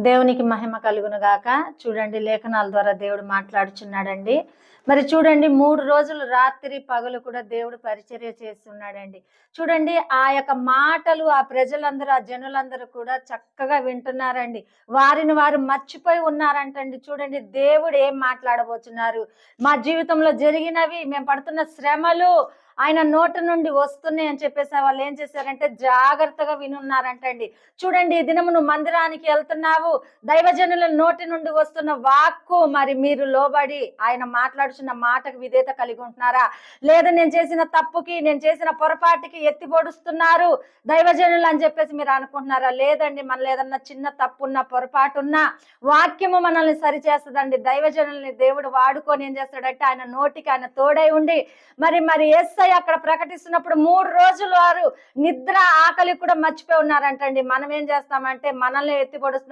దేవునికి మహిమ కలుగును గాక. చూడండి, లేఖనాల ద్వారా దేవుడు మాట్లాడుచున్నాడండి. మరి చూడండి, 3 రోజులు రాత్రి పగలు కూడా దేవుడు పరిచర్య చేస్తున్నాడండి. చూడండి, ఆ యొక్క మాటలు ఆ ప్రజలందరూ, ఆ జనులందరూ కూడా చక్కగా వింటున్నారండి. వారిని వారు మర్చిపోయి ఉన్నారంటండి. చూడండి, దేవుడు ఏం మాట్లాడబోతున్నారు, మా జీవితంలో జరిగినవి, మేము పడుతున్న శ్రమలు ఆయన నోటి నుండి వస్తున్నాయి అని చెప్పేసి వాళ్ళు ఏం చేశారంటే జాగ్రత్తగా వినున్నారంటండి. చూడండి, ఈ దినము నువ్వు మందిరానికి వెళ్తున్నావు, దైవజనుల నోటి నుండి వస్తున్న వాక్కు మరి మీరు లోబడి ఆయన మాట్లాడుచున్న మాటకు విధేయత కలిగి ఉంటున్నారా? లేదా నేను చేసిన తప్పుకి, నేను చేసిన పొరపాటుకి ఎత్తి పొడుస్తున్నారు దైవజనులు అని చెప్పేసి మీరు అనుకుంటున్నారా? లేదండి, మనలో ఏదన్నా చిన్న తప్పున్నా, పొరపాటున్నా వాక్యము మనల్ని సరిచేస్తుందండి. దైవజనుల్ని దేవుడు వాడుకొని ఏం చేస్తాడంటే ఆయన నోటికి ఆయన తోడై ఉండి మరి యేసయ్య అక్కడ ప్రకటిస్తున్నప్పుడు 3 రోజులు వారు నిద్ర ఆకలి కూడా మర్చిపోయి ఉన్నారంటండి. మనం ఏం చేస్తామంటే మనల్ని ఎత్తి పొడుస్తున్నారు